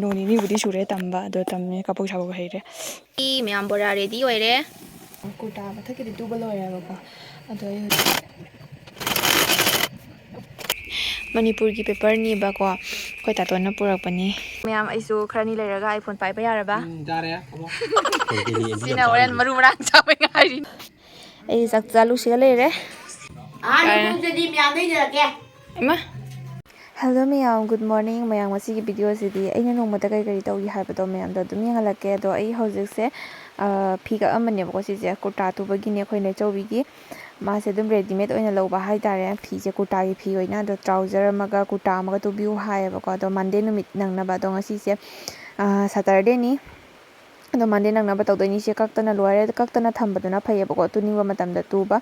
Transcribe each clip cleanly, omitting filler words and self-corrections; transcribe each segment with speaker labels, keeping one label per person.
Speaker 1: ꯅꯣꯡ ꯅꯤꯅꯤꯕꯨꯗꯤ ꯁꯨꯔꯦ ꯇꯝꯕ ꯑꯗꯣ ꯇꯝꯃꯦ ꯀꯕꯣꯛ ꯁꯥꯕꯣꯛ ꯍꯩꯔꯦ
Speaker 2: ꯃꯌꯥꯝ ꯕꯣꯔꯥ ꯔꯦꯗꯤ ꯑꯣꯏꯔꯦ
Speaker 1: ꯀꯨꯔꯇꯥ ꯃꯊꯛꯀꯤꯗꯤ ꯇꯨꯕ ꯂꯣꯏꯔꯦꯕꯀꯣ ꯑꯗꯣ ꯑꯩ ꯃꯅꯤꯄꯨꯔꯒꯤ ꯄꯦꯄꯔꯅꯦꯕꯀꯣ ꯑꯩꯈꯣꯏ ꯇꯥꯇꯣꯟꯅ ꯄꯨꯔꯛꯄꯅꯤ ꯃꯌꯥꯝ ꯑꯩꯁꯨ ꯈꯔꯅꯤ ꯂꯩꯔꯒ ꯑꯥꯏꯐꯣꯟ ꯄꯥꯏꯕ ꯌꯥꯔꯕ ꯁꯤꯅ ꯍꯣꯔꯦꯟ ꯃꯔꯨ ꯃꯔꯥꯡ ꯆꯥꯕ ꯉꯥꯏꯔꯤ ꯑꯩ ꯆꯥꯛ ꯆꯥꯂꯨꯁꯤꯒ ꯂꯩꯔꯦ ꯏꯃꯥ ꯍꯦꯜꯂꯣ ꯃꯌꯥꯝ ꯒꯨꯗ ꯃꯣꯔꯅꯤꯡ ꯃꯌꯥꯝ ꯉꯁꯤꯒꯤ ꯚꯤꯗꯤꯑꯣꯁꯤꯗꯤ ꯑꯩꯅ ꯅꯣꯡꯃꯗ ꯀꯔꯤ ꯀꯔꯤ ꯇꯧꯏ ꯍꯥꯏꯕꯗꯣ ꯃꯌꯥꯝꯗꯣ ꯑꯗꯨꯝ ꯌꯦꯡꯍꯜꯂꯛꯀꯦ ꯑꯗꯣ ꯑꯩ ꯍꯧꯖꯤꯛꯁꯦ ꯐꯤ ꯀꯛꯑꯝꯕꯅꯦꯕꯀꯣ ꯁꯤꯁꯦ ꯀꯨꯔꯇꯥ ꯇꯨꯕꯒꯤꯅꯦ ꯑꯩꯈꯣꯏ ꯅꯦꯆꯧꯕꯤꯒꯤ ꯃꯥꯁꯦ ꯑꯗꯨꯝ ꯔꯦꯗꯤꯃꯦꯗ ꯑꯣꯏꯅ ꯂꯧꯕ ꯍꯥꯏꯇꯥꯔꯦ ꯐꯤꯁꯦ ꯀꯨꯔꯇꯥꯒꯤ ꯐꯤ ꯑꯣꯏꯅ ꯑꯗꯣ ꯇ꯭ꯔꯥꯎꯖꯔ ꯑꯃꯒ ꯀꯨꯔꯇꯥ ꯑꯃꯒ ꯇꯨꯕꯤꯌꯨ ꯍꯥꯏꯌꯦꯕꯀꯣ ꯑꯗꯣ ꯃꯟꯗꯦ ꯅꯨꯃꯤꯠ ꯅꯪꯅꯕ ꯑꯗꯣ ꯉꯁꯤꯁꯦ ꯁꯇꯔꯗꯦꯅꯤ ꯑꯗꯣ ꯃꯟꯗꯦ ꯅꯪꯅꯕ ꯇꯧꯗꯣꯏꯅꯤ ꯁꯤ ꯀꯛꯇꯅ ꯂꯣꯏꯔꯦ ꯀꯛꯇꯅ ꯊꯝꯕꯗꯨꯅ ꯐꯩꯌꯦꯕꯀꯣ ꯇꯨꯅꯤꯡꯕ ꯃꯇꯝꯗ ꯇꯨꯕ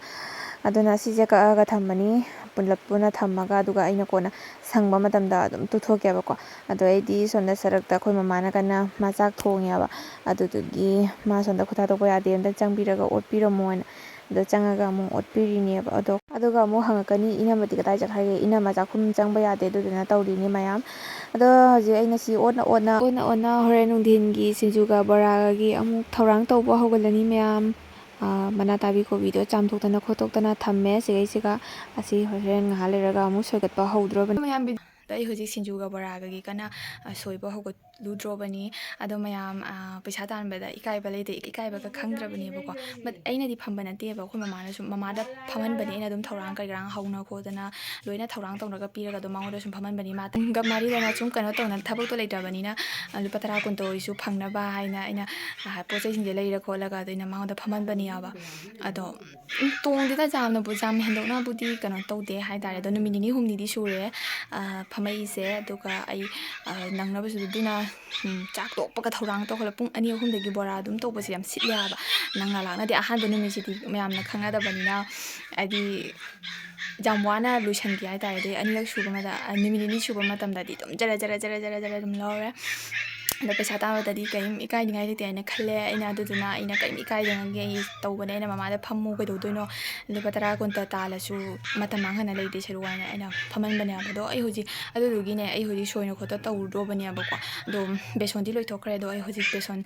Speaker 1: ꯑꯗꯨꯅ ꯁꯤꯁꯦ ꯀꯛꯑꯒ ꯊꯝꯃꯅꯤ ꯄꯨꯂꯞ ꯄꯨꯟꯅ ꯊꯝꯃꯒ ꯑꯗꯨꯒ ꯑꯩꯅ ꯀꯣꯟꯅ ꯁꯪꯕ ꯃꯇꯝꯗ ꯑꯗꯨꯝ ꯇꯨꯊꯣꯛꯀꯦꯕꯀꯣ ꯑꯗꯣ ꯑꯩꯗꯤ ꯁꯣꯝꯗ ꯁꯔꯛꯇ ꯑꯩꯈꯣꯏ ꯃꯃꯥꯅ ꯀꯟꯅ ꯃꯥ ꯆꯥꯛ ꯊꯣꯡꯉꯦꯕ ꯑꯗꯨꯗꯨꯒꯤ ꯃꯥ ꯁꯣꯝꯗ ꯈꯨꯠ ꯊꯥꯗꯣꯛꯄ ꯌꯥꯗꯦ ꯑꯝꯇ ꯆꯪꯕꯤꯔꯒ ꯑꯣꯠꯄꯤꯔꯝꯃꯣꯅ ꯑꯗꯣ ꯆꯪꯉꯒ ꯑꯃꯨꯛ ꯑꯣꯠꯄꯤꯔꯤꯅꯦꯕ ꯑꯗꯣ ꯑꯗꯨꯒ ꯑꯃꯨꯛ ꯍꯪꯉꯛꯀꯅꯤ ꯏꯅꯝꯃꯗꯤ ꯀꯗꯥꯏ ꯆꯠꯈ꯭ꯔꯒꯦ ꯏꯅꯝꯃ ꯆꯥꯛꯈꯨꯝ ꯆꯪꯕ ꯌꯥꯗꯦ ꯑꯗꯨꯗꯨꯅ ꯇꯧꯔꯤꯅꯤ ꯃꯌꯥꯝ ꯑꯗꯣ ꯍꯧꯖꯤꯛ ꯑꯩꯅ ꯁꯤ ꯑꯣꯟꯅ ꯍꯣꯔꯦꯟ ꯅꯨꯡꯊꯤꯟꯒꯤ ꯁꯤꯡꯖꯨꯒ ꯕꯣꯔꯥꯒꯒꯤ ꯑꯃꯨꯛ ꯊꯧꯔꯥꯡ ꯇꯧꯕ ꯍꯧꯒꯠꯂꯅꯤ ꯃꯌꯥꯝ ꯃꯅꯥ ꯇꯥꯕꯤ ꯀꯣꯕꯤꯗꯣ ꯆꯥꯝꯊꯣꯛꯇꯅ ꯈꯣꯠꯇꯣꯛꯇꯅ ꯊꯝꯃꯦ ꯁꯤꯒꯩꯁꯤꯒ ꯑꯁꯤ ꯍꯣꯔꯦꯟ ꯉꯥꯏꯍꯥꯛ ꯂꯩꯔꯒ ꯑꯃꯨꯛ ꯁꯣꯏꯒꯠꯄ ꯍꯧꯗ꯭ꯔꯣꯕꯅꯤ ꯃꯌꯥꯝ ꯑꯩ ꯍꯧꯖꯤꯛ ꯁꯤꯡꯖꯨꯒ ꯕꯣꯔꯥꯒꯒꯤ ꯀꯟꯅ ꯁꯣꯏꯕ ꯍꯧꯒꯠꯂꯨꯗ꯭ꯔꯣꯕꯅꯤ ꯑꯗꯣ ꯃꯌꯥꯝ ꯄꯩꯁా ꯇꯥꯟꯕꯗ ꯏꯀꯥꯏꯕ ꯂꯩꯇꯦ ꯏꯀꯥꯏꯕꯒ ꯈꯪꯗ꯭ꯔꯕꯅꯦꯕꯀꯣ ꯕꯠ ꯑꯩꯅꯗꯤ ꯐꯝꯕ ꯅꯠꯇꯦꯕ ꯑꯩꯈꯣꯏ ꯃꯃꯥꯅꯁꯨ ꯃꯃꯥꯗ ꯐꯝꯍꯟꯕꯅꯤ ꯑꯩꯅ ꯑꯗꯨꯝ ꯊꯧꯔꯥꯡ ꯀꯩꯀꯥꯡ ꯍꯧꯅ ꯈꯣꯠꯇꯅ ꯂꯣꯏꯅ ꯊꯧꯔꯥꯡ ꯇꯧꯔꯒ ꯄꯤꯔꯒ ꯑꯗꯨꯝ ꯃꯉꯣꯟꯗ ꯁꯨꯝ ꯐꯝꯍꯟꯕꯅꯤ ꯃꯥ ꯇꯨꯡꯒ ꯃꯔꯤꯗꯅ ꯁꯨꯝ ꯀꯩꯅꯣ ꯇꯧꯅ ꯊꯕꯛꯇꯣ ꯂꯩꯇꯕꯅꯤ나 ꯂꯨꯄꯥ 10 ꯀꯨꯟꯇ ꯑꯣꯏꯁꯨ ꯐꯪꯅꯕ ꯍꯥꯏꯅ ꯑꯩꯅ ꯄꯣꯠ ꯆꯩꯁꯤꯡꯁꯦ ꯂꯩꯔ ꯈꯣꯠꯂꯒ ꯑꯗ ꯑꯩꯅ ꯃꯉꯣꯟꯗ ꯐꯝꯍꯟꯕꯅꯦꯕ ꯑꯗꯣ ꯇꯣꯡꯗꯦꯗ ꯌꯥꯝ ꯍꯦꯟꯗꯣꯛꯅꯕꯨꯗꯤ ꯀꯩꯅꯣ ꯇꯧꯗꯦ ꯍꯥꯏꯇꯥꯔꯦ ꯑꯗꯣ ꯅꯨꯃꯤꯠ ꯅꯤꯅꯤ ꯍꯨꯝꯅꯤꯗꯤ ꯁꯨꯔꯦ ꯐꯝꯃꯛꯏꯁꯦ ꯑꯗꯨꯒ ꯑꯩ ꯅꯪꯅꯕꯁꯨ ꯑꯗꯨꯅ ꯆꯥꯛ ꯇꯣꯛꯄꯒ ꯊꯧꯔꯥꯡ ꯇꯧꯈꯠꯂ ꯄꯨꯡ 2 ꯑꯍꯨꯝꯗꯒꯤ ꯕꯣꯔꯥ ꯑꯗꯨꯝ ꯇꯧꯕꯁꯦ ꯌꯥꯝ ꯁꯤꯠꯂꯦ ꯍꯥꯏꯕ ꯅꯪꯅ ꯂꯥꯛꯅꯗꯦ ꯑꯍꯥꯟꯕ ꯅꯨꯃꯤꯠꯁꯤꯗꯤ ꯃꯌꯥꯝꯅ ꯈꯪꯅꯗꯕꯅꯤꯅ ꯍꯥꯏꯗꯤ ꯌꯥꯝ ꯋꯥꯅ ꯂꯣꯏꯁꯟꯈꯤ ꯍꯥꯏꯇꯥꯔꯦ ꯑꯗꯩ ꯑꯅꯤꯔꯛ ꯁꯨꯕ ꯅꯨꯃꯤꯠ ꯅꯤꯅꯤ ꯁꯨꯕ ꯃꯇꯝꯗꯗꯤ ꯑꯗꯨꯝ ꯖꯔ ꯑꯗꯨꯝ ꯂꯧꯔꯦ ꯑꯗꯣ ꯄꯩꯁꯥ ꯇꯥꯕꯗꯗꯤ ꯀꯔꯤꯝ ꯏꯀꯥꯏꯅꯤꯡꯉꯥꯏ ꯂꯩꯇꯦ ꯍꯥꯏꯅ ꯈꯜꯂꯦ ꯑꯗꯨꯗꯨꯅ ꯑꯩꯅ ꯀꯔꯤꯝ ꯏꯀꯥꯏꯗꯅꯒꯦ ꯑꯩ ꯇꯧꯕꯅꯦ ꯑꯩꯅ ꯃꯃꯥꯗ ꯐꯝꯃꯨ ꯀꯩꯗꯧꯗꯣꯏꯅꯣ ꯂꯨꯄꯥ 10 ꯀꯨꯟꯇ ꯇꯥꯜꯂꯁꯨ ꯃꯇꯝ ꯃꯥꯡꯍꯟꯅ ꯂꯩꯇꯦ ꯁꯔꯨꯛ ꯍꯥꯏꯅ ꯑꯩꯅ ꯐꯝꯍꯟꯕꯅꯦꯕ ꯑꯗꯣ ꯑꯩ ꯍꯧꯖꯤꯛ ꯑꯗꯨꯗꯨꯒꯤꯅꯦ ꯑꯩ ꯍꯧꯖꯤꯛ ꯁꯣꯏꯅ ꯈꯣꯠꯇ ꯇꯧꯔꯨꯗ꯭ꯔꯣꯕꯅꯦꯕꯀꯣ ꯑꯗꯣ ꯕꯦꯁꯣꯟꯗꯤ ꯂꯣꯏꯊꯣꯛꯈ꯭ꯔꯦ ꯑꯗꯣ ꯑꯩ ꯍꯧꯖꯤꯛ ꯕꯦꯁꯣꯟ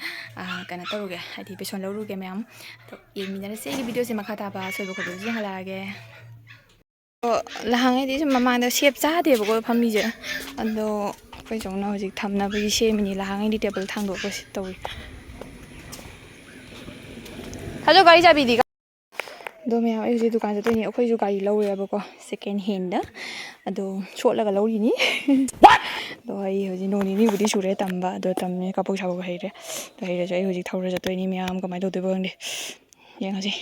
Speaker 1: ꯀꯩꯅꯣ ꯇꯧꯔꯨꯒꯦ ꯍꯥꯏꯗꯤ ꯕꯦꯁꯣꯟ ꯂꯧꯔꯨꯒꯦ ꯃꯌꯥꯝ ꯑꯗꯣ ꯌꯦꯡꯃꯤꯟꯅꯔꯁꯦ ꯑꯩꯒꯤ ꯚꯤꯗꯤꯑꯣꯁꯦ ꯃꯈꯥ ꯇꯥꯕ ꯁꯣꯏꯕ ꯈꯣꯠꯄꯗꯨꯁꯨ ꯌꯦꯡꯍꯜꯂꯛꯑꯒꯦ ꯂꯍꯥꯡꯉꯩꯗꯤ ꯁꯨꯝ ꯃꯃꯥꯡꯗ ꯁꯦꯞ ꯆꯥꯗꯦꯕꯀꯣ ꯐꯝꯃꯤꯁꯦ ꯑꯗꯣ ꯑꯩꯈꯣꯏ ꯆꯧꯅ ꯍꯧꯖꯤꯛ ꯊꯝꯅꯕꯒꯤ ꯁꯦꯝꯃꯤꯅꯤ ꯂꯍꯥꯡꯉꯩꯗꯤ ꯇꯦꯕꯜ ꯊꯥꯡꯗꯣꯛꯄ ꯇꯧꯏ ꯍꯜꯂꯣ ꯒꯥꯔꯤ ꯆꯥꯕꯤꯗꯤ ꯑꯗꯣ ꯃꯌꯥꯝ ꯑꯩ ꯍꯧꯖꯤꯛ ꯗꯨꯀꯥꯟ ꯆꯠꯇꯣꯏꯅꯤ ꯑꯩꯈꯣꯏꯁꯨ ꯒꯥꯔꯤ ꯂꯧꯔꯦꯕꯀꯣ ꯁꯦꯀꯦꯟ ꯍꯦꯟꯗ ꯑꯗꯣ ꯁꯣꯠꯂꯒ ꯂꯧꯔꯤꯅꯤ ꯑꯗꯣ ꯑꯩ ꯍꯧꯖꯤꯛ ꯅꯣꯡ ꯅꯤꯅꯤꯕꯨꯗꯤ ꯁꯨꯔꯦ ꯇꯝꯕ ꯑꯗꯣ ꯇꯝꯃꯦ ꯀꯕꯣꯛ ꯁꯥꯕꯣꯛ ꯍꯩꯔꯦ ꯑꯗꯣ ꯍꯩꯔꯁꯨ ꯑꯩ ꯍꯧꯖꯤꯛ ꯊꯧꯔ ꯆꯠꯇꯣꯏꯅꯤ ꯃꯌꯥꯝ ꯀꯃꯥꯏꯅ ꯇꯧꯗꯣꯏꯕ ꯈꯪꯗꯦ ꯌꯦꯡꯉꯁꯤ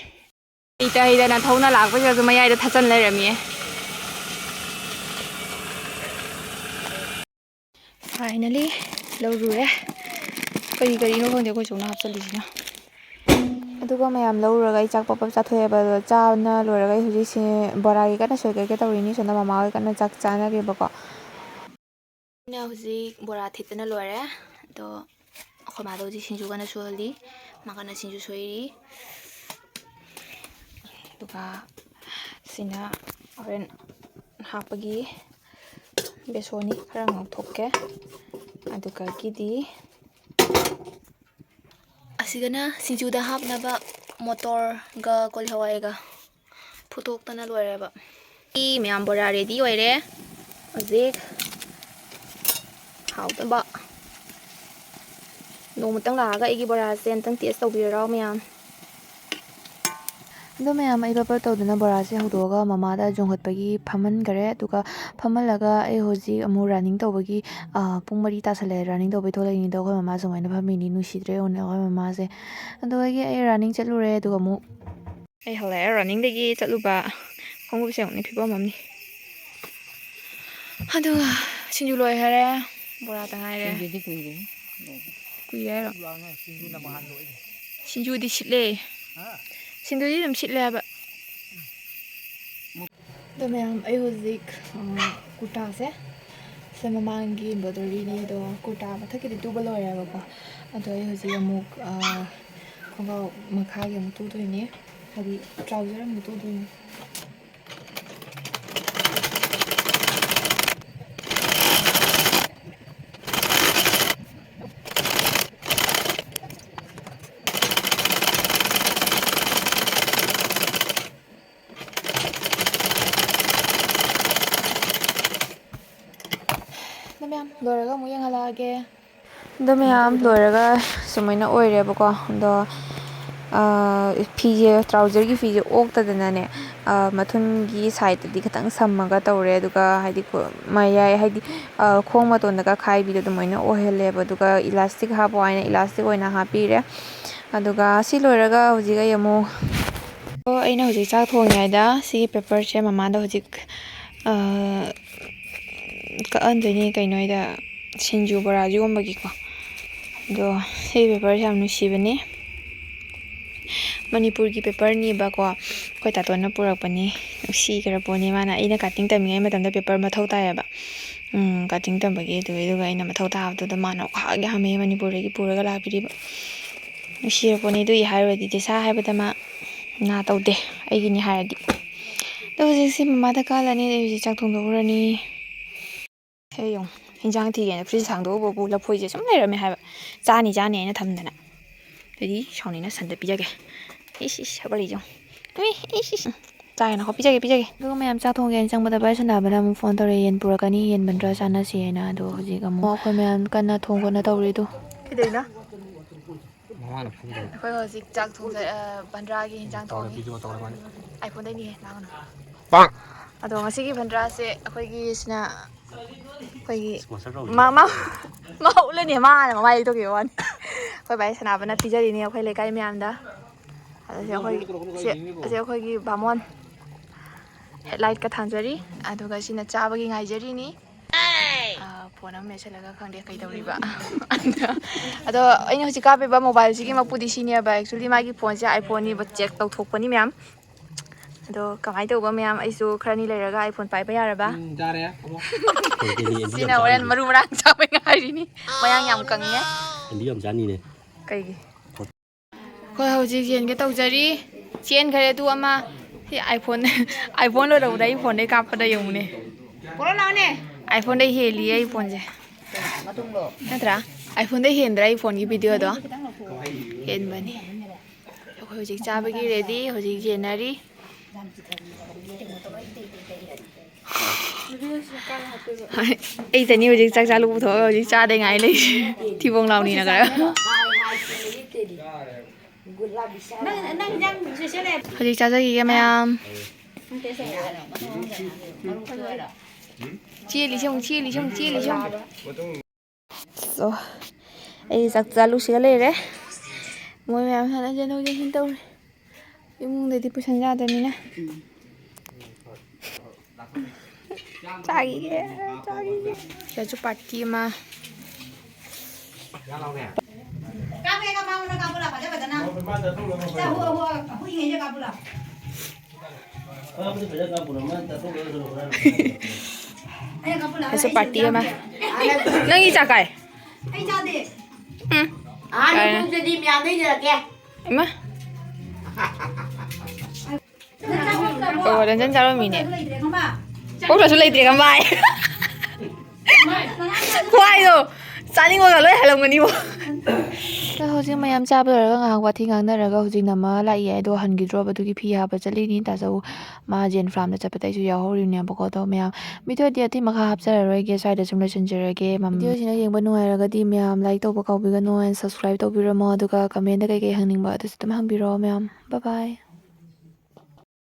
Speaker 1: ꯍꯩꯗꯅ ꯊꯧꯅ ꯂꯥꯛꯄꯁꯤꯗꯁꯨ ꯃꯌꯥꯏꯗ ꯊꯠꯆꯟ ꯂꯩꯔꯝꯃꯤꯌꯦ ꯐꯥꯏꯅꯦꯜꯂꯤ ꯂꯧꯔꯨꯔꯦ ꯀꯔꯤꯅꯣ ꯈꯪꯗꯦ ꯑꯩꯈꯣꯏ ꯆꯧꯅ ꯍꯥꯞꯆꯜꯂꯤꯁꯤꯅ ꯑꯗꯨꯒ ꯃꯌꯥꯝ ꯂꯧꯔꯨꯔꯒ ꯑꯩ ꯆꯥꯛ ꯄꯞ ꯆꯥꯊꯣꯛꯑꯦꯕ ꯑꯗꯣ ꯆꯥꯅ ꯂꯣꯏꯔꯒ ꯑꯩ ꯍꯧꯖꯤꯛꯁꯦ ꯕꯣꯔꯥꯒꯤ ꯀꯟꯅ ꯁꯣꯏꯒꯠꯀꯦ ꯇꯧꯔꯤꯅꯤ ꯁꯣꯝꯗ ꯃꯃꯥ ꯍꯣꯏ ꯀꯟꯅ ꯆꯥꯛ ꯆꯥꯅꯔꯤꯕꯀꯣ ꯑꯩꯅ ꯍꯧꯖꯤꯛ ꯕꯣꯔꯥ ꯊꯤꯠꯇꯅ ꯂꯣꯏꯔꯦ ꯑꯗꯣ ꯑꯩꯈꯣꯏ ꯃꯥꯗꯣ ꯍꯧꯖꯤꯛ ꯁꯤꯡꯖꯨ ꯀꯟꯅ ꯁꯨꯍꯜꯂꯤ ꯃꯥ ꯀꯟꯅ ꯁꯤꯡꯖꯨ ꯁꯨꯏꯔꯤ ꯑꯗꯨꯒ ꯁꯤꯅ ꯍꯣꯔꯦꯟ ꯍꯥꯞꯄꯒꯤ ꯕꯦꯁꯣꯟꯅꯤ ꯈꯔ ꯉꯧꯊꯣꯛꯀꯦ ꯑꯗꯨꯒ ꯒꯤꯗꯤ ꯑꯁꯤꯒꯅ ꯁꯤꯡꯖꯨꯗ ꯍꯥꯞꯅꯕ ꯃꯣꯇꯣꯔꯒ ꯀꯣꯂꯤ ꯍꯋꯥꯏꯒ ꯐꯨꯠꯇꯣꯛꯇꯅ ꯂꯣꯏꯔꯦꯕ ꯃꯌꯥꯝ ꯕꯣꯔꯥ ꯔꯦꯗꯤ ꯑꯣꯏꯔꯦ ꯍꯧꯖꯤꯛ ꯍꯥꯎꯗꯕ ꯅꯣꯡꯃꯇꯪ ꯂꯥꯛꯑꯒ ꯑꯩꯒꯤ ꯕꯣꯔꯥꯁꯦ ꯑꯝꯇꯪ ꯇꯦꯁ ꯇꯧꯕꯤꯔꯔꯣ ꯃꯌꯥꯝ ꯑꯗꯣ ꯃꯌꯥꯝ ꯑꯩ ꯄꯄꯔ ꯇꯧꯗꯨꯅ ꯕꯣꯔꯥꯁꯦ ꯍꯧꯗꯣꯛꯑꯒ ꯃꯃꯥꯗ ꯌꯣꯡꯈꯠꯄꯒꯤ ꯐꯝꯍꯟꯈꯔꯦ ꯑꯗꯨꯒ ꯐꯝꯍꯜꯂꯒ ꯑꯩ ꯍꯧꯖꯤꯛ ꯑꯃꯨꯛ ꯔꯟꯅꯤꯡ ꯇꯧꯕꯒꯤ ꯄꯨꯡ 4 ꯇꯥꯁꯜꯂꯛꯑꯦ ꯔꯟꯅꯤꯡ ꯇꯧꯕꯩ ꯊꯣꯛꯂꯛꯏꯅꯤꯗꯣ ꯑꯩꯈꯣꯏ ꯃꯃꯥ ꯁꯨꯃꯥꯏꯅ ꯐꯝꯃꯤꯅꯤ ꯅꯨꯡꯁꯤꯗ꯭ꯔꯦ ꯌꯦꯡꯉꯨꯅꯦ ꯑꯩꯈꯣꯏ ꯃꯃꯥꯁꯦ ꯑꯗꯨꯗꯒꯤ ꯑꯩ ꯔꯟꯅꯤꯡ ꯆꯠꯂꯨꯔꯦ ꯑꯗꯨꯒ ꯑꯃꯨꯛ ꯑꯩ ꯍꯜꯂꯛꯑꯦ ꯔꯟꯅꯤꯡꯗꯒꯤ ꯆꯠꯂꯨꯕ ꯈꯣꯡꯎꯞꯁꯦ ꯑꯃꯨꯛꯅꯤ ꯐꯤꯕꯝ ꯑꯃꯅꯤ ꯑꯗꯨꯒ ꯁꯤꯡꯖꯨ ꯂꯣꯏꯈꯔꯦ ꯕꯣꯔꯥꯇ ꯉꯥꯏꯔꯦ ꯀꯨꯏꯔꯦ ꯍꯥꯏꯔꯣ ꯁꯤꯡꯖꯨꯗꯤ ꯁꯤꯠꯂꯦ ꯁꯤꯡꯖꯨꯗꯤ ꯑꯗꯨꯝ ꯁꯤꯠꯂꯦ ꯍꯥꯏꯕ ꯑꯗꯣ ꯃꯌꯥꯝ ꯑꯩ ꯍꯧꯖꯤꯛ ꯀꯨꯔꯇꯥꯁꯦ ꯁꯤ ꯃꯃꯥꯡꯒꯤ ꯏꯝꯕ꯭ꯔꯣꯏꯗꯔꯤꯅꯤ ꯑꯗꯣ ꯀꯨꯔꯇꯥ ꯃꯊꯛꯀꯤꯗꯤ ꯇꯨꯕ ꯂꯣꯏꯔꯦꯕꯀꯣ ꯑꯗꯣ ꯑꯩ ꯍꯧꯖꯤꯛ ꯑꯃꯨꯛ ꯈꯣꯡꯒ꯭ꯔꯥꯎ ꯃꯈꯥꯒꯤ ꯑꯃꯨꯛ ꯇꯨꯗꯣꯏꯅꯤ ꯍꯥꯏꯗꯤ ꯇ꯭ꯔꯥꯎꯖꯔ ꯑꯃꯨꯛ ꯇꯨꯗꯣꯏꯅꯤ
Speaker 2: ꯇꯧꯔꯒꯦ
Speaker 1: ꯑꯗꯣ ꯃꯌꯥꯝ ꯂꯣꯏꯔꯒ ꯁꯨꯃꯥꯏꯅ ꯑꯣꯏꯔꯦꯕꯀꯣ ꯑꯗꯣ ꯐꯤꯁꯦ ꯇ꯭ꯔꯥꯎꯖꯔꯒꯤ ꯐꯤꯁꯦ ꯑꯣꯛꯇꯗꯅꯅꯦ ꯃꯊꯨꯟꯒꯤ ꯁꯥꯏꯗꯇꯗꯤ ꯈꯤꯇꯪ ꯁꯝꯃꯒ ꯇꯧꯔꯦ ꯑꯗꯨꯒ ꯍꯥꯏꯗꯤ ꯃꯌꯥꯏ ꯍꯥꯏꯗꯤ ꯈꯣꯡ ꯃꯇꯣꯟꯗꯒ ꯈꯥꯏꯕꯤꯗꯣ ꯑꯗꯨꯃꯥꯏꯅ ꯑꯣꯏꯍꯜꯂꯦꯕ ꯑꯗꯨꯒ ꯏꯂꯥꯁꯇꯤꯛ ꯍꯥꯞꯄꯣ ꯍꯥꯏꯅ ꯏꯂꯥꯁꯇꯤꯛ ꯑꯣꯏꯅ ꯍꯥꯞꯄꯤꯔꯦ ꯑꯗꯨꯒ ꯁꯤ ꯂꯣꯏꯔꯒ ꯍꯧꯖꯤꯛ ꯑꯩ ꯑꯃꯨꯛ ꯑꯩꯅ ꯍꯧꯖꯤꯛ ꯆꯥꯛ ꯊꯣꯡꯉꯤꯉꯩꯗ ꯁꯤꯒꯤ ꯄꯦꯄꯔꯁꯦ ꯃꯃꯥꯗ ꯍꯧꯖꯤꯛ ꯀꯛꯍꯟꯗꯣꯏꯅꯤ ꯀꯩꯅꯣꯗ ꯁꯤꯡꯖꯨ ꯕꯣꯔꯥ ꯌꯣꯟꯕꯒꯤꯀꯣ ꯑꯗꯣ ꯁꯤꯒꯤ ꯄꯦꯄꯔꯁꯦ ꯌꯥꯝ ꯅꯨꯡꯁꯤꯕꯅꯦ ꯃꯅꯤꯄꯨꯔꯒꯤ ꯄꯦꯄꯔꯅꯦꯕꯀꯣ ꯑꯩꯈꯣꯏ ꯇꯥꯇꯣꯟꯅ ꯄꯨꯔꯛꯄꯅꯤ ꯅꯨꯡꯁꯤꯈ꯭ꯔ ꯄꯣꯠꯅꯤ ꯃꯥꯅ ꯑꯩꯅ ꯀꯥꯇꯤꯡ ꯇꯝꯃꯤꯉꯩ ꯃꯇꯝꯗ ꯄꯦꯄꯔ ꯃꯊꯧ ꯇꯥꯏꯌꯦꯕ ꯀꯥꯇꯤꯡ ꯇꯝꯕꯒꯤ ꯑꯗꯨꯒ ꯑꯩꯅ ꯃꯊꯧ ꯇꯥꯕꯗꯨꯗ ꯃꯥꯅ ꯋꯥꯒ ꯌꯥꯝꯃꯦ ꯃꯅꯤꯄꯨꯔꯗꯒꯤ ꯄꯨꯔꯒ ꯂꯥꯛꯄꯤꯔꯤꯕ ꯅꯨꯡꯁꯤꯔ ꯄꯣꯠꯅꯤ ꯑꯗꯨꯒꯤ ꯍꯥꯏꯔꯨꯔꯗꯤ ꯗꯦꯁꯥ ꯍꯥꯏꯕꯗ ꯃꯥ ꯅꯥ ꯇꯧꯗꯦ ꯑꯩꯒꯤꯅꯤ ꯍꯥꯏꯔꯗꯤ ꯑꯗꯣ ꯍꯧꯖꯤꯛꯁꯦ ꯃꯃꯥꯗ ꯀꯥꯜꯂꯅꯤ ꯑꯗꯩ ꯍꯧꯖꯤꯛ ꯆꯥꯛ ꯊꯣꯡꯗꯣꯛꯎꯔꯅꯤ ꯑꯩ ꯌꯦꯡꯉꯨ ꯍꯤꯟꯖꯥꯡ ꯊꯤꯒꯦꯅ ꯐ꯭ꯔꯤꯖ ꯊꯥꯡꯗꯣꯛꯎꯕꯕꯨ ꯂꯐꯣꯏꯁꯦ ꯁꯨꯝ ꯂꯩꯔꯝꯃꯦ ꯍꯥꯏꯕ ꯆꯥꯅꯤ ꯑꯩꯅ ꯊꯝꯗꯅ ꯑꯗꯨꯗꯤ ꯁꯥꯎꯅꯤꯡꯅ ꯁꯟꯗ ꯄꯤꯖꯒꯦ ꯏꯁ ꯍꯧꯒꯠꯂꯤꯖꯦ ꯏꯁ ꯆꯥꯒꯦꯅꯀꯣ ꯄꯤꯖꯒꯦ ꯑꯗꯨꯒ ꯃꯌꯥꯝ ꯆꯥꯛ ꯊꯣꯡꯒꯦꯅ ꯆꯪꯕꯗ ꯚꯥꯏ ꯁꯥꯟꯅꯕꯅ ꯑꯃꯨꯛ ꯐꯣꯟ ꯇꯧꯔꯛꯑꯦ ꯌꯦꯟ ꯄꯨꯔꯛꯀꯅꯤ ꯌꯦꯟ ꯕꯟꯗ꯭ꯔ ꯆꯥꯟꯅꯁꯤ ꯍꯥꯏꯅ ꯑꯗꯣ ꯍꯧꯖꯤꯛ ꯑꯃꯨꯛ ꯑꯩꯈꯣꯏ ꯃꯌꯥꯝ ꯀꯟꯅ ꯊꯣꯡ ꯈꯣꯠꯅ ꯇꯧꯔꯤꯗꯣ ꯀꯩꯗꯧꯔꯤꯅꯣ ꯑꯩꯈꯣꯏ ꯍꯧꯖꯤꯛ ꯆꯥꯛ ꯕꯟꯗ꯭ꯔꯥꯒꯤ ꯌꯦꯟꯖꯥꯡ ꯊꯣꯡꯉꯤ ꯑꯥꯏꯐꯣꯟꯗꯩꯅꯤꯍꯦ ꯂꯥꯡꯒꯅꯨ ꯑꯗꯣ ꯉꯁꯤꯒꯤ ꯕꯟꯗ꯭ꯔꯥꯁꯦ ꯑꯩꯈꯣꯏꯒꯤꯁꯤꯅ ꯑꯩꯈꯣꯏꯒꯤ ꯃꯥ ꯎꯠꯂꯅꯤ ꯃꯥꯅ ꯃꯃꯥꯏ ꯂꯩꯊꯣꯛꯈꯤꯕ ꯋꯥꯅꯤ ꯑꯩꯈꯣꯏ ꯚꯥꯏ ꯁꯥꯟꯅꯕꯅ ꯄꯤꯖꯔꯤꯅꯤ ꯑꯩꯈꯣꯏ ꯂꯩꯀꯥꯏ ꯃꯌꯥꯝꯗ ꯑꯁꯤ ꯑꯩꯈꯣꯏꯒꯤ ꯕꯥꯃꯣꯟ ꯍꯦꯠꯂꯥꯏꯠꯀ ꯊꯥꯟꯖꯔꯤ ꯑꯗꯨꯒ ꯁꯤꯅ ꯆꯥꯕꯒꯤ ꯉꯥꯏꯖꯔꯤꯅꯤ ꯐꯣꯟ ꯑꯃ ꯃꯦꯠꯁꯜꯂꯒ ꯈꯪꯗꯦ ꯀꯩꯗꯧꯔꯤꯕ ꯑꯗꯣ ꯑꯩꯅ ꯍꯧꯖꯤꯛ ꯀꯥꯞꯄꯤꯕ ꯃꯣꯕꯥꯏꯜꯁꯤꯒꯤ ꯃꯄꯨꯗꯤ ꯁꯤꯅꯦꯕ ꯑꯦꯛꯆꯨꯋꯦꯂꯤ ꯃꯥꯒꯤ ꯐꯣꯟꯁꯦ ꯑꯥꯏꯐꯣꯟꯅꯦꯕ ꯆꯦꯛ ꯇꯧꯊꯣꯛꯄꯅꯤ ꯃꯌꯥꯝ ꯑꯗꯣ ꯀꯃꯥꯏꯅ ꯇꯧꯕ ꯃꯌꯥꯝ ꯑꯩꯁꯨ ꯈꯔꯅꯤ ꯂꯩꯔꯒ ꯑꯥꯏꯐꯣꯟ ꯄꯥꯏꯕ ꯌꯥꯔꯕ ꯁꯤꯅ ꯍꯣꯔꯦꯟ ꯃꯔꯨ ꯃꯔꯥꯡ ꯆꯥꯕꯩ ꯉꯥꯏꯔꯤꯅꯤ ꯃꯌꯥꯡ ꯌꯥꯝ ꯀꯪꯉꯦ
Speaker 3: ꯌꯥꯝ ꯆꯥꯅꯤꯅꯦ
Speaker 1: ꯀꯩꯒꯤ ꯑꯩꯈꯣꯏ ꯍꯧꯖꯤꯛ ꯌꯦꯟꯒꯦ ꯇꯧꯖꯔꯤ ꯆꯦꯟꯈꯔꯦ ꯑꯗꯨ ꯑꯃ ꯁꯤ ꯑꯥꯏꯐꯣꯟ ꯂꯣꯏꯔꯛꯄꯗ ꯑꯩ ꯐꯣꯟꯗꯩ ꯀꯥꯞꯄꯗ ꯌꯦꯡꯉꯨꯅꯦ ꯑꯥꯏꯐꯣꯟꯗꯩ ꯍꯦꯜꯂꯤꯌꯦ ꯑꯩ ꯐꯣꯟꯁꯦ ꯅꯠꯇ꯭ꯔꯥ ꯑꯥꯏꯐꯣꯟꯗꯩ ꯍꯦꯟꯗ꯭ꯔꯥ ꯑꯩ ꯐꯣꯟꯒꯤ ꯚꯤꯗꯤꯑꯣꯗꯣ ꯍꯦꯟꯕꯅꯤ ꯑꯩꯈꯣꯏ ꯍꯧꯖꯤꯛ ꯆꯥꯕꯒꯤ ꯔꯦꯗꯤ ꯍꯧꯖꯤꯛ ꯌꯦꯟꯅꯔꯤ ꯑꯩꯇꯅꯤ ꯍꯧꯖꯤꯛ ꯆꯥꯛ ꯆꯥꯂꯨ ꯄꯨꯊꯣꯛꯑꯒ ꯍꯧꯖꯤꯛ ꯆꯥꯗꯉꯥꯏ ꯂꯩꯁꯦ ꯊꯤꯕꯣꯡ ꯂꯥꯎꯅꯤꯅ ꯈꯔ ꯍꯧꯖꯤꯛ ꯆꯥꯖꯈꯤꯒꯦ ꯃꯌꯥꯝ ꯆꯦꯜꯂꯤꯁꯤ ꯑꯩ ꯆꯥꯛ ꯆꯥꯂꯨꯁꯤꯒ ꯂꯩꯔꯦ ꯃꯣꯏ ꯃꯌꯥꯝ ꯍꯥꯟꯅ ꯆꯦꯟꯊꯣꯛ ꯇꯧꯔꯤ ꯏꯃꯨꯡꯗꯗꯤ ꯄꯨꯁꯟ ꯌꯥꯗꯕꯅꯤꯅ ꯆꯥꯈꯤꯒꯦ ꯁꯤꯗꯁꯨ ꯄꯥꯔꯇꯤ ꯑꯃ ꯁꯤꯗꯁꯨ ꯄꯥꯔꯇꯤ ꯑꯃ ꯅꯪꯒꯤ ꯆꯥꯛ ꯀꯥꯏ
Speaker 4: ꯑꯩ ꯆꯥꯗꯦ
Speaker 2: ꯄꯨꯡꯗꯗꯤ ꯃꯌꯥꯝꯗ ꯏꯟꯅꯔꯛꯀꯦ
Speaker 1: ꯏꯃꯥ ꯑꯣ ꯔꯟꯖꯟ ꯆꯥꯔꯝꯃꯤꯅꯦ ꯄꯣꯛꯇꯁꯨ ꯂꯩꯇ꯭ꯔꯦ ꯀꯃꯥꯏ ꯈ꯭ꯋꯥꯏꯗꯣ ꯆꯥꯅꯤꯡꯕꯒ ꯂꯣꯏ ꯍꯜꯂꯝꯒꯅꯤꯕꯣ ꯍꯧꯖꯤꯛ ꯃꯌꯥꯝ ꯆꯥꯕ ꯂꯣꯏꯔꯒ ꯉꯥꯏꯍꯥꯛ ꯋꯥꯊꯤ ꯉꯥꯡꯅꯔꯒ ꯍꯧꯖꯤꯛ ꯅꯝꯃ ꯂꯥꯛꯏ ꯑꯗꯣ ꯍꯟꯈꯤꯗ꯭ꯔꯣꯕ ꯑꯗꯨꯒꯤ ꯐꯤ ꯍꯥꯞꯄ ꯆꯠꯂꯤꯅꯤ ꯇꯥꯆꯧ ꯃꯥ ꯖꯦꯟ ꯐꯥꯔꯝꯗ ꯆꯠꯄꯗ ꯑꯩꯁꯨ ꯌꯥꯎꯍꯧꯔꯤꯅꯦꯕꯀꯣ ꯑꯗꯣ ꯃꯌꯥꯝ ꯚꯤꯗꯤꯑꯣꯗꯤ ꯑꯇꯩ ꯃꯈꯥ ꯍꯥꯞꯆꯔꯔꯣꯏꯒꯦ ꯁ꯭ꯋꯥꯏꯗ ꯁꯨꯝ ꯂꯣꯏꯁꯤꯟꯖꯔꯒꯦ ꯚꯤꯗꯤꯑꯣꯁꯤꯅ ꯌꯦꯡꯕ ꯅꯨꯡꯉꯥꯏꯔꯒꯗꯤ ꯃꯌꯥꯝ ꯂꯥꯏꯛ ꯇꯧꯕ ꯀꯥꯎꯕꯤꯒꯅꯨ ꯑꯦꯟ ꯁꯕꯁꯀ꯭ꯔꯥꯏꯕ ꯇꯧꯕꯤꯔꯝꯃꯣ ꯑꯗꯨꯒ ꯀꯃꯦꯟꯗ ꯀꯩꯀꯩ ꯍꯪꯅꯤꯡꯕ ꯑꯗꯨꯁꯨ ꯑꯗꯨꯝ ꯍꯪꯕꯤꯔꯛꯑꯣ ꯃꯌꯥꯝ ꯕꯥꯏ ꯕꯥꯏ